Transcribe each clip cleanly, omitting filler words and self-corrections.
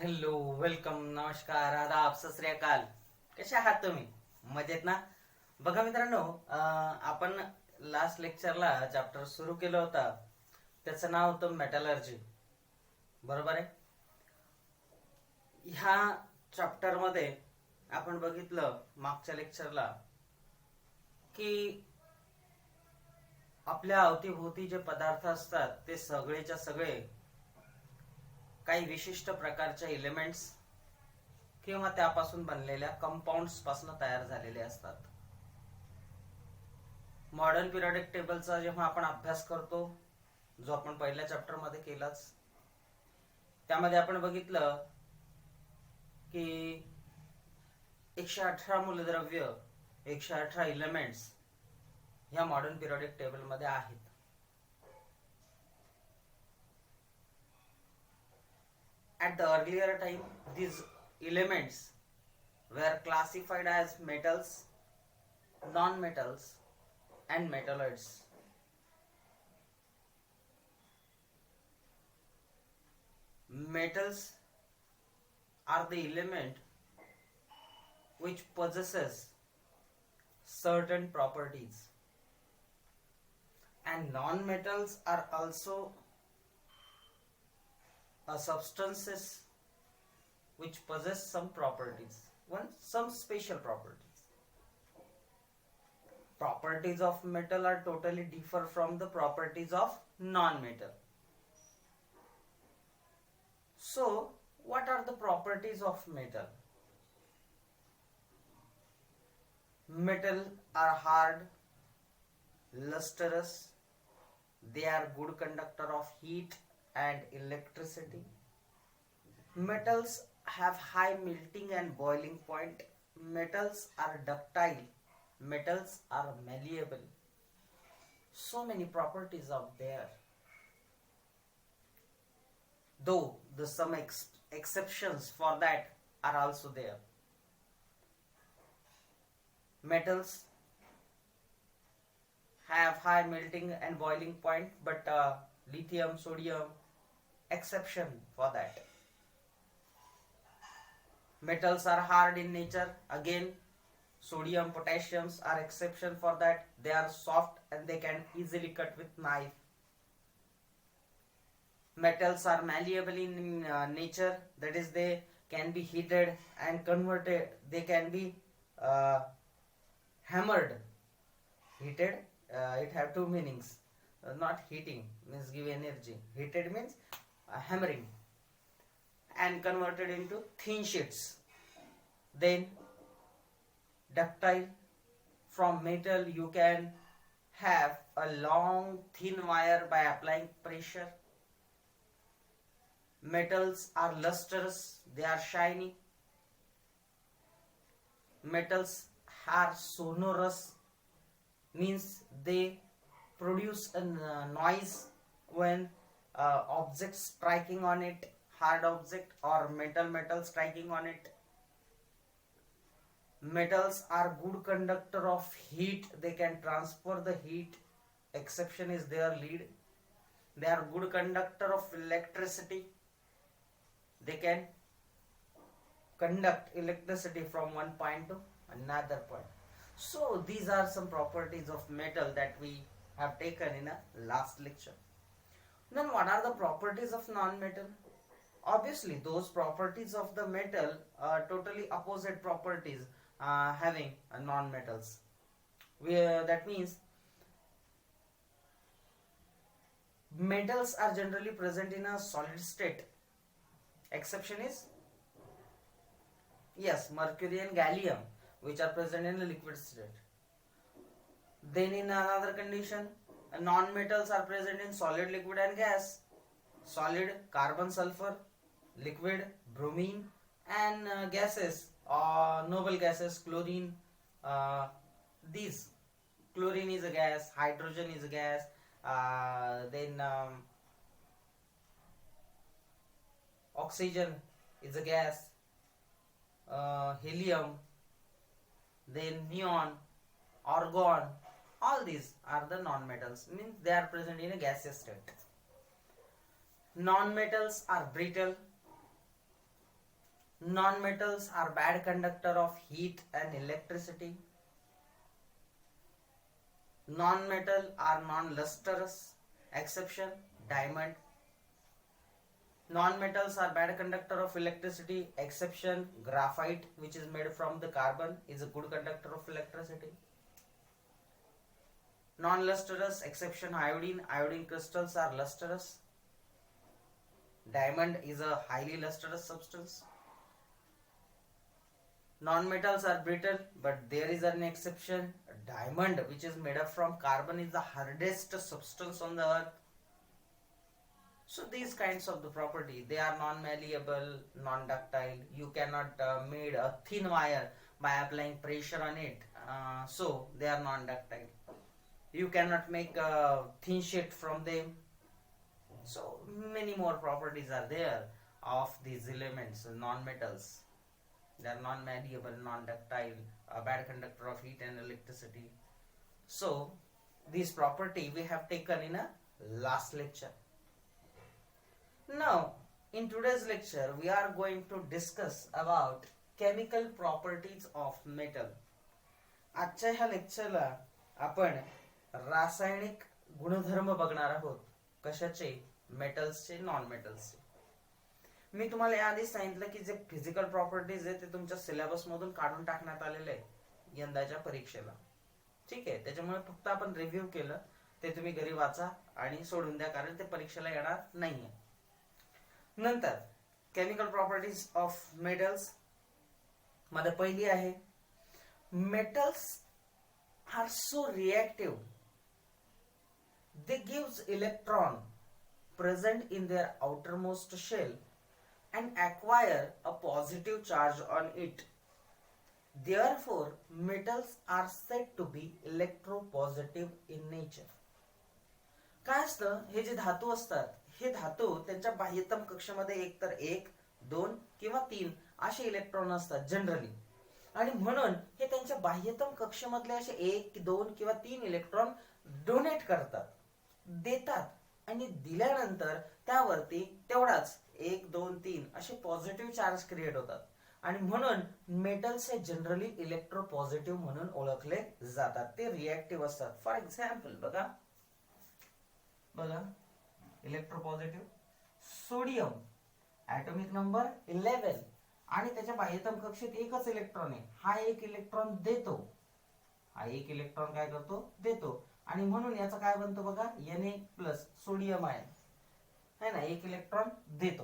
Hello, welcome, नमस्कार, आदाब, सत श्री अकाल. कसे आहात तुम्ही? मजेत ना? बघा मित्रांनो, आपण लास्ट लेक्चरला चॅप्टर सुरू केलं होता. त्याचं नाव होतं मेटलर्जी. बरोबर आहे. ह्या चॅप्टर मध्ये आपण बघितलं मागच्या लेक्चरला की आपल्या अवतीभोवती जे पदार्थ असतात ते सगळेच्या सगळे काही विशिष्ट प्रकारच्या एलिमेंट्स किंवा त्यापासून बनलेल्या कंपाऊंड्स पासून तयार झालेले असतात. मॉडर्न पिरियोडिक टेबलचा जेव्हा आपण अभ्यास करतो, जो आपण पहिल्या चॅप्टर मध्ये केलाच, त्यामध्ये आपण बघितलं की 118 मूलद्रव्य, 118 एलिमेंट्स ह्या मॉडर्न पिरियोडिक टेबल मध्ये आहेत. At the earlier time, these elements were classified as metals, non-metals, and metalloids. Metals are the element which possesses certain properties, and non-metals are also substances which possess some properties, some special properties. Properties of metal are totally differ from the properties of non-metal. So, what are the properties of metal? Metal are hard, lustrous, they are good conductor of heat and electricity. Metals have high melting and boiling point. Metals are ductile. Metals are malleable. So many properties are there. Though some exceptions for that are also there. Metals have high melting and boiling point, but lithium, sodium, exception for that. Metals are hard in nature. Again, sodium, potassiums are exception for that. They are soft and they can easily cut with knife. Metals are malleable in nature. That is, they can be heated and converted. They can be hammered. Heated, it have two meanings. Not heating means give energy. Heated means hammering, and converted into thin sheets. Then ductile, from metal you can have a long thin wire by applying pressure. Metals are lustrous, they are shiny. Metals are sonorous, means they produce a noise when object striking on it, hard object or metal striking on it. Metals are good conductor of heat, they can transfer the heat. Exception is their lead. They are good conductor of electricity, they can conduct electricity from one point to another point. So these are some properties of metal that we have taken in a last lecture. Then what are the properties of non-metal? Obviously those properties of the metal are totally opposite properties having non-metals. That means metals are generally present in a solid state. Exception is, yes, mercury and gallium, which are present in a liquid state. Then in another condition, non-metals are present in solid, liquid and gas. Solid, carbon, sulfur; liquid, bromine; and gases, noble gases, chlorine. These, chlorine is a gas, hydrogen is a gas, then oxygen is a gas, helium, then neon, argon. All these are the non-metals, means they are present in a gaseous state. Non-metals are brittle, Non-metals are bad conductor of heat and electricity. Non-metal are non-lustrous. Exception, diamond. Non-metals are bad conductor of electricity. Exception, graphite, which is made from the carbon, is a good conductor of electricity. Non-lustrous, exception, iodine. Iodine crystals are lustrous. Diamond is a highly lustrous substance. Non-metals are brittle, but there is an exception. Diamond, which is made up from carbon, is the hardest substance on the earth. So these kinds of the property, they are non-malleable, non-ductile. You cannot made a thin wire by applying pressure on it. So they are non-ductile. You cannot make a thin sheet from them. So many more properties are there of these elements, non-metals. They are non-malleable, non-ductile, a bad conductor of heat and electricity. So this property we have taken in a last lecture. Now in today's lecture we are going to discuss about chemical properties of metal. आजच्या ह्या लेक्चरला आपण रासायनिक गुणधर्म बघणार आहोत. कशाचे? मेटल्सचे, non मेटल्सचे. मी तुम्हाला याआधीच सांगितलं की जे फिजिकल प्रॉपर्टीज आहे ते तुमच्या सिलेबस मधून काढून टाकण्यात आलेले आहे यंदाच्या परीक्षेला. ठीक आहे, त्याच्यामुळे फक्त आपण रिव्ह्यू केलं, ते तुम्ही घरी वाचा आणि सोडून द्या, कारण ते परीक्षेला येणार नाहीये. नंतर केमिकल प्रॉपर्टीज ऑफ मेटल्स मध्ये पहिली आहे, metals are so reactive, they gives electron present in their outermost shell and acquire a positive charge on it. Therefore, metals are said to be electropositive in nature. काय असतं, हे जे धातू असतात, हे धातू त्यांच्या बाह्यतम कक्षेमध्ये एकतर 1, 2 किंवा 3 असे इलेक्ट्रॉन असतात जनरली, आणि म्हणून हे त्यांच्या बाह्यतम कक्षेमधले असे 1, 2 किंवा 3 इलेक्ट्रॉन डोनेट करतात, देतात, आणि दिल्यानंतर त्यावरती तेवढाच 1, 2, 3 असे पॉझिटिव्ह चार्ज क्रिएट होतात, आणि म्हणून मेटल्स हे जनरली इलेक्ट्रोपॉझिटिव्ह म्हणून ओळखले जातात. ते रिएक्टिव्ह असतात. फॉर एक्झाम्पल बघा इलेक्ट्रोपॉझिटिव्ह सोडियम, ऍटॉमिक नंबर 11, आणि त्याच्या बाह्यतम कक्षेत एकच इलेक्ट्रॉन आहे. हा एक इलेक्ट्रॉन देतो, हा एक इलेक्ट्रॉन काय करतो, देतो, आणि म्हणून याचा काय बनतो बघा, Na+ सोडियम आयन है ना, एक इलेक्ट्रॉन देतो.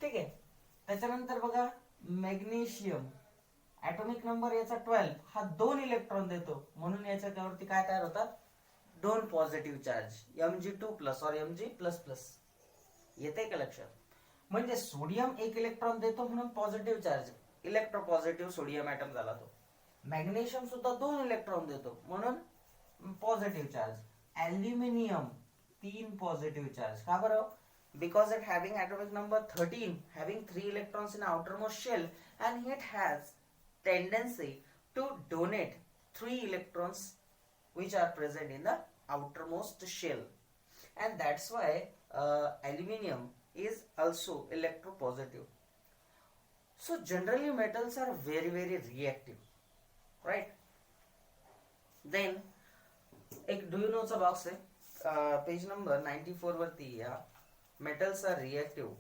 ठीक आहे. त्याच्यानंतर बघा मॅग्नेशियम, ऍटॉमिक नंबर याचा 12, हा 2 इलेक्ट्रॉन देतो, म्हणून याच्यावरती काय तयार होतात, 2 पॉझिटिव्ह चार्ज, Mg2+ और Mg++. येते का लक्षात? म्हणजे सोडियम एक इलेक्ट्रॉन देतो म्हणून positive charge, electropositive sodium atom झाला तो. मॅग्नेशियम सुद्धा 2 इलेक्ट्रॉन देतो म्हणून positive charge. Aluminium 3 positive charge. का बरं? Because it having atomic number 13, having 3 electrons in outermost shell, and it has tendency to donate 3 electrons which are present in the outermost shell, and that's why aluminium is also electropositive. So generally metals are very reactive, right? Then एक do you know चा box आहे, page number 94 वरती या. metals are reactive,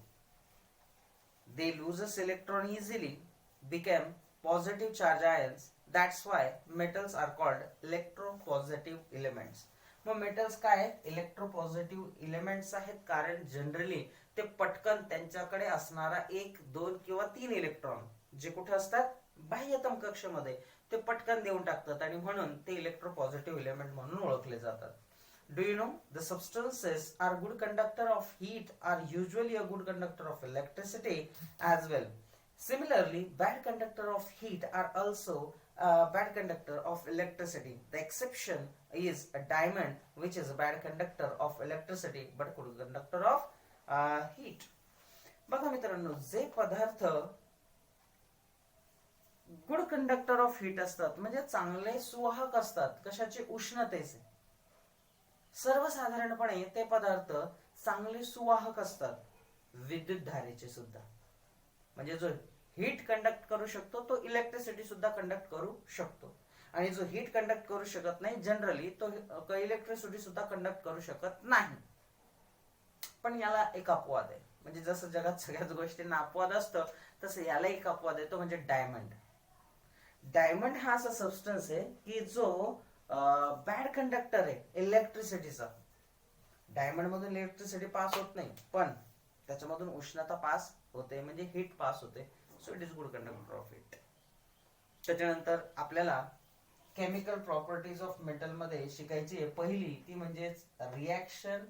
they loses electron easily, become positive charge ions. That's why metals are called electropositive elements. मग metals काय आहेत, electropositive elements आहेत, कारण जनरली ते पटकन त्यांच्याकडे असणारा 1, 2 किंवा 3 इलेक्ट्रॉन जे कुठे असतात, बाह्यतम कक्षेमध्ये, ते पटकन देऊन टाकतात, आणि म्हणून ते इलेक्ट्रोपॉझिटिव्ह एलिमेंट म्हणून ओळखले जातात. Do you know the substances are good conductor of heat, are usually a good conductor of electricity as well. Similarly, bad conductor of heat are also bad conductor of electricity. The exception is a diamond, which is a bad conductor of electricity but good conductor of heat. बघा मित्रांनो, जे पदार्थ good conductor of heat असतात, म्हणजे चांगले सुवाहक असतात, कशाचे, उष्णतेचे. सर्वसाधारणपणे ते पदार्थ चांगले सुवाहक असतात, विद्युत धारेचे सुद्धा. म्हणजे जो हीट कंडक्ट करू शकतो तो इलेक्ट्रिसिटी सुद्धा कंडक्ट करू शकतो, आणि जो हीट कंडक्ट करू शकत नाही जनरली तो इलेक्ट्रिसिटी सुद्धा कंडक्ट करू शकत नाही. पण याला एक अपवाद आहे, म्हणजे जसं जगात सगळ्याच गोष्टींना अपवाद असतं तसं याला एक अपवाद आहे, तो म्हणजे डायमंड. डायमंड हा असा सबस्टन्स आहे की जो बॅड कंडक्टर आहे इलेक्ट्रिसिटीचा. डायमंड मधून इलेक्ट्रिसिटी पास होत नाही, पण त्याच्यामधून उष्णता पास होते, म्हणजे हीट पास होते. So it is good conductor of heat. त्याच्यानंतर आपल्याला केमिकल प्रॉपर्टीज ऑफ मेटल मध्ये शिकायची आहे पहिली, ती म्हणजे रिॲक्शन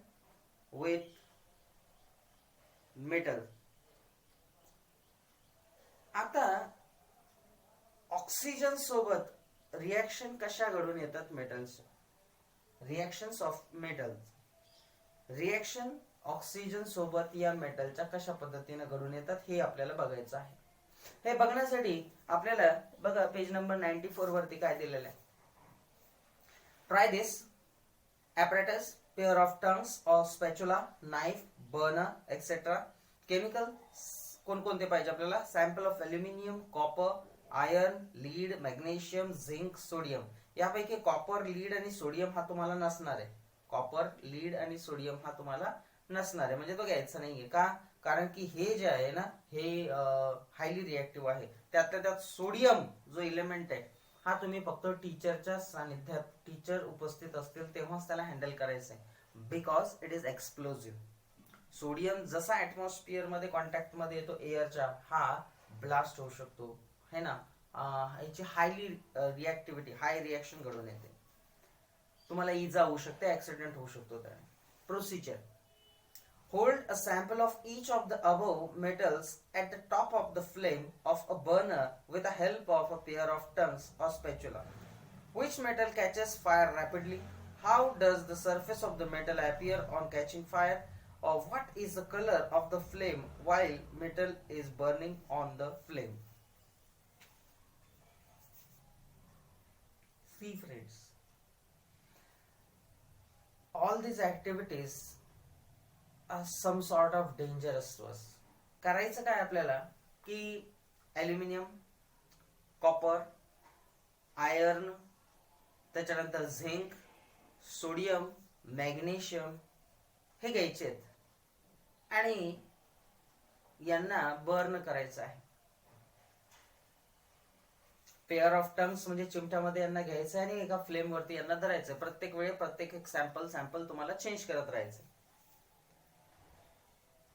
विथ मेटल. आता ऑक्सिजन सोबत रिॲक्शन कशा घडून येतात metals, reactions of metals. Reaction oxygen सोबत या मेटलच्या कशा पद्धतीने घडून येतात हे आपल्याला बघायचं आहे. हे बघण्यासाठी आपल्याला बघा पेज नंबर 94 वरती काय दिलेलं आहे. Try this apparatus, pair of tongues or spatula, knife, burner, etc. Chemical कोणकोणते पाहिजे आपल्याला. Sample of aluminium, copper, iron, lead, magnesium, zinc, sodium. यापैकी कॉपर, लीड आणि सोडियम हा तुम्हाला नसणार आहे. कॉपर, लीड आणि सोडियम हा तुम्हाला नसणार आहे, म्हणजे तो घ्यायचा नाहीये. का? कारण की हे जे आहे ना हे हायली रिएक्टिव्ह आहे. त्यातल्या त्यात सोडियम जो इलेमेंट आहे हा तुम्ही फक्त टीचरच्या सानिध्यात, टीचर उपस्थित असतील तेव्हाच त्याला हँडल करायचं आहे, because it is explosive. Sodium जसा ऍटमॉस्फिअर मध्ये कॉन्टॅक्ट मध्ये येतो एअरच्या, हा ब्लास्ट होऊ शकतो है ना. याची हायली रिॲक्टिव्हिटी, हाय रिॲक्शन घडून येते, तुम्हाला इजा होऊ शकते, ऍक्सिडेंट होऊ शकतो. त्याने procedure. Hold a sample of each of the above metals at the top of the flame of a burner with the help of a pair of tongues or spatula. Which metal catches fire rapidly? How does the surface of the metal appear on catching fire? Or what is the color of the flame while metal is burning on the flame? See friends, all these activities some sort of dangerous to us. करायचं काय आपल्याला की aluminium, copper, iron, त्याच्यानंतर zinc, sodium, magnesium हे घ्यायचे आहेत आणि यांना बर्न करायचं आहे. पेअर ऑफ टंग्स म्हणजे चिमट्यामध्ये यांना घ्यायचं आणि एका फ्लेम वरती यांना धरायचं. प्रत्येक वेळी प्रत्येक एक सॅम्पल तुम्हाला चेंज करत राहायचं.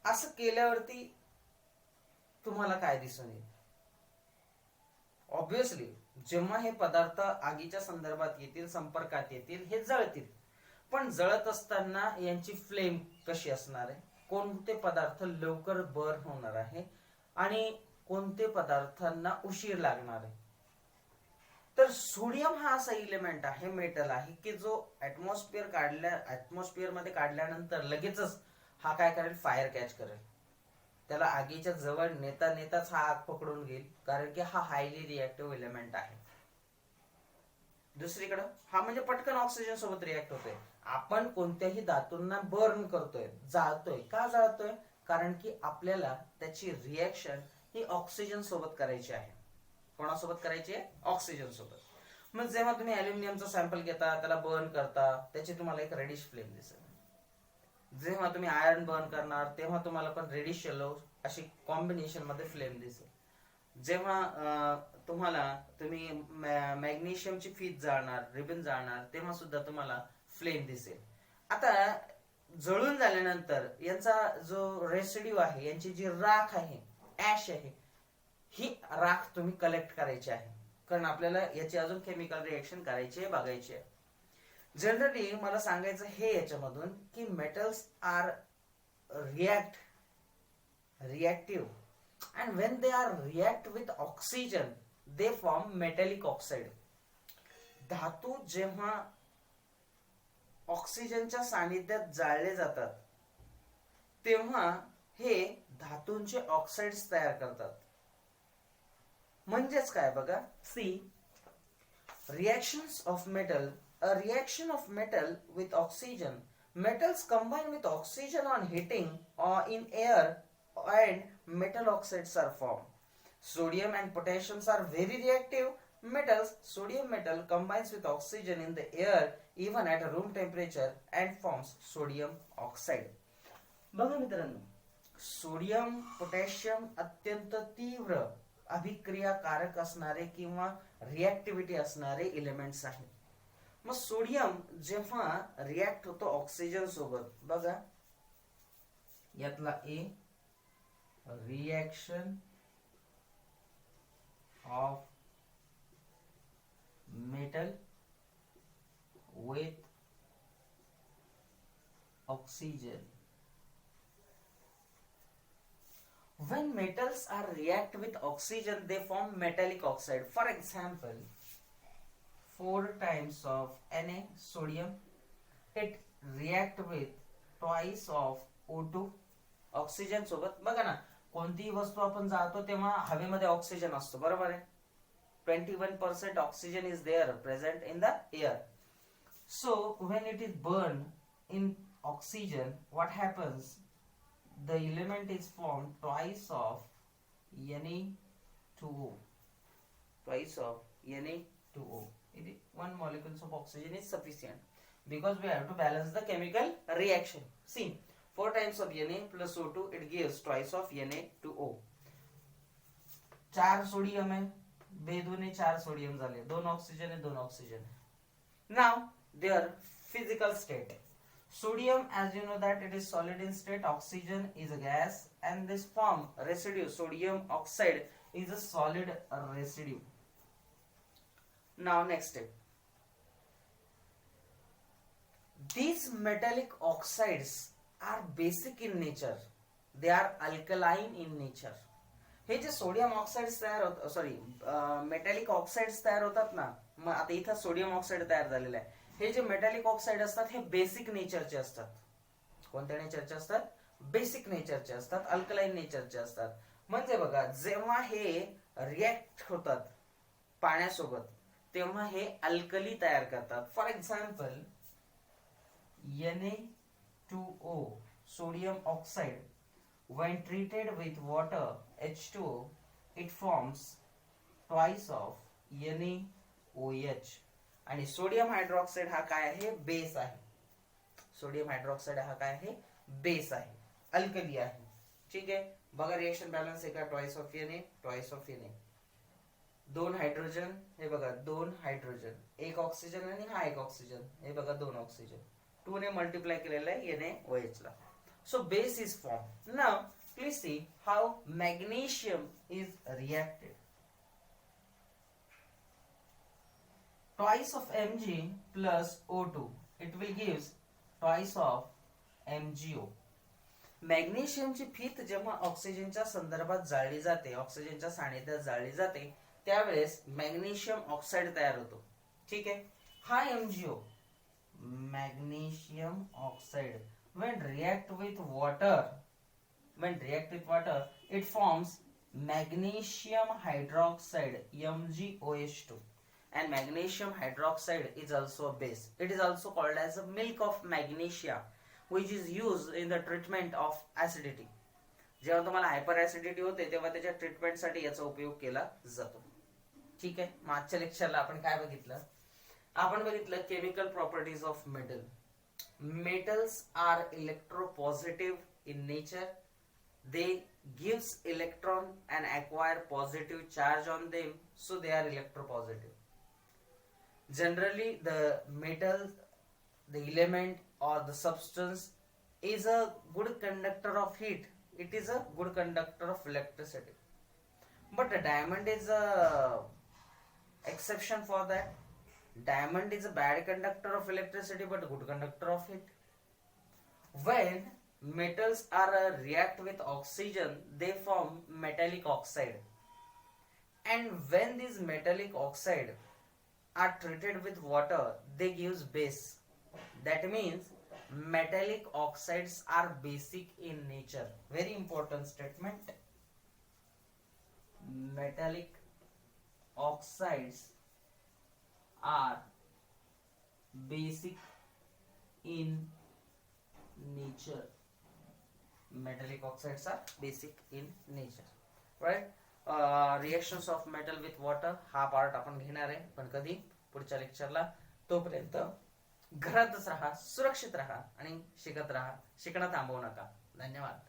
असं केल्यावरती तुम्हाला काय दिसून येईल. ऑब्विसली जेव्हा हे पदार्थ आगीच्या संदर्भात येतील, संपर्कात येतील, हे जळतील. पण जळत असताना यांची फ्लेम कशी असणार आहे, कोणते पदार्थ लवकर बर्न होणार आहे आणि कोणते पदार्थांना उशीर लागणार आहे. तर सोडियम हा असा इलेमेंट आहे, मेटल आहे की जो ऍटमॉस्फिअर मध्ये काढल्यानंतर लगेचच हा काय करेल, फायर कॅच करेल. त्याला आगीच्या जवळ नेता नेताच हा आग पकडून घेईल, कारण की हा हायली रिएक्टिव्ह एलिमेंट आहे. दुसरीकडं हा म्हणजे पटकन ऑक्सिजन सोबत रिॲक्ट होतोय. आपण कोणत्याही धातूंना बर्न करतोय, जाळतोय. का जाळतोय? कारण की आपल्याला त्याची रिॲक्शन ही ऑक्सिजन सोबत करायची आहे. कोणासोबत करायची आहे? ऑक्सिजन सोबत. मग जेव्हा तुम्ही अल्युमिनियमचा सॅम्पल घेता, त्याला बर्न करता, त्याची तुम्हाला एक रेडिश फ्लेम दिसेल. जेव्हा तुम्ही आयर्न बर्न करणार तेव्हा तुम्हाला पण रेडिश येलो अशी कॉम्बिनेशन मध्ये फ्लेम दिसेल. जेव्हा तुम्ही मॅग्नेशियमची फीत जाळणार, रिबन जाळणार, तेव्हा सुद्धा तुम्हाला फ्लेम दिसेल. आता जळून झाल्यानंतर यांचा जो रेसिड्यू आहे, यांची जी राख आहे, ऍश आहे, ही राख तुम्ही कलेक्ट करायची आहे, कारण आपल्याला याची अजून केमिकल रिएक्शन करायची आहे, बघायची आहे. जनरली मला सांगायचं हे याच्यामधून की metals are reactive and when they are react with oxygen they form metallic oxide. धातू जेव्हा ऑक्सिजनच्या सानिध्यात जाळले जातात तेव्हा हे धातूंचे ऑक्साइड्स तयार करतात. म्हणजेच काय बघा, C reactions of metal. A reaction of metal with oxygen. Metals combine with oxygen on heating or in air and metal oxides are formed. Sodium and potassium are very reactive metals. Sodium metal combines with oxygen in the air even at a room temperature and forms sodium oxide. बघा मित्रांनो, sodium potassium अत्यंत तीव्र अभिक्रियाकारक असणारे किंवा रिॲक्टिव्हिटी असणारे elements आहेत. मग sodium जेव्हा रिॲक्ट होतो ऑक्सिजन सोबत, बघा यातला ए reaction of metal with oxygen. When metals are react with oxygen, they form metallic oxide. For example, 4 times of Na sodium, it react with twice of O2 oxygen सोबत. बघा ना, कोणतीही वस्तू आपण जाळतो तेव्हा हवेमध्ये ऑक्सिजन असतो, बरोबर आहे. 21% oxygen is there present in the air. So when it is burn in oxygen, what happens, the element is formed twice of Na2O. Twice of Na2O. One molecules of oxygen is sufficient because we have to balance the chemical reaction. See, 4 times of Na plus O2, it gives twice of Na2O. 4 sodium है, बेदोने 4 sodium झाले, 2 oxygen है, 2 oxygen है. Now their physical state. Sodium, as you know that it is solid in state, oxygen is a gas, and this form residue sodium oxide is a solid residue. Now next step. These metallic oxides are basic in nature. They are alkaline in nature. हे जे sodium oxides तयार होतात, sorry metallic oxides तयार होतात ना, मग आता इथं सोडियम ऑक्साइड तयार झालेलं आहे. हे जे मेटॅलिक ऑक्साइड असतात हे बेसिक नेचरचे असतात. कोणत्या नेचरचे असतात? बेसिक नेचरचे असतात, अल्कलाइन नेचरचे असतात. म्हणजे बघा, जेव्हा हे रिएक्ट होतात पाण्यासोबत तेव्हा हे अल्कली तयार करतात. For example Na2O sodium oxide, when treated with water H2O, it forms twice of NaOH. आणि सोडियम हायड्रॉक्साइड हा काय आहे? बेस आहे. सोडियम हायड्रॉक्साइड हा काय आहे? बेस आहे, अल्कली आहे. ठीक आहे, बघा रिएक्शन बॅलन्स आहे का? Twice of Na, twice of Na. 2 hydrogen, हे बघा 2 हायड्रोजन, 1 ऑक्सिजन आणि हा 1 ऑक्सिजन, हे बघा 2 ऑक्सिजन. 2 ने मल्टिप्लाय केलेला आहे NaOH ला. So base is form. Now please see how magnesium is reacted. Twice of Mg plus O2, it will gives twice of MgO. मॅग्नेशियमची फीत जेव्हा ऑक्सिजनच्या संदर्भात जाळली जाते, ऑक्सिजनच्या सानिध्यात जाळली जाते, त्यावेळेस मॅग्नेशियम ऑक्साइड तयार होतो. ठीक आहे, हा MgO magnesium oxide when react with water, it forms magnesium hydroxide MgOH2. And magnesium hydroxide is also a base. It is also called as a milk of magnesia, which is used in the treatment of acidity. जेव्हा तुम्हाला hyper acidity होते तेव्हा त्याच्या treatment साठी याचा उपयोग केला जातो. ठीक आहे, मागच्या लेक्चरला आपण काय बघितलं? आपण बघितलं chemical properties of metal. Metals are electropositive in nature. They gives electron and acquire positive charge on them, so they are electropositive. Generally the metal, the element or the substance is a good conductor of heat. It is a good conductor of electricity. But a diamond is a exception for that. Diamond is a bad conductor of electricity but a good conductor of heat. When metals are react with oxygen, they form metallic oxide. And when these metallic oxide are treated with water, they gives base. That means metallic oxides are basic in nature. Very important statement. Metallic oxides are basic in nature. metallic oxides are basic in nature, right? Reactions of metal with water हा part आपण घेणार आहे, पण कधी? पुढच्या लेक्चरला. तोपर्यंत घरातच राहा, सुरक्षित राहा आणि शिकत राहा. शिकणं थांबवू नका. धन्यवाद.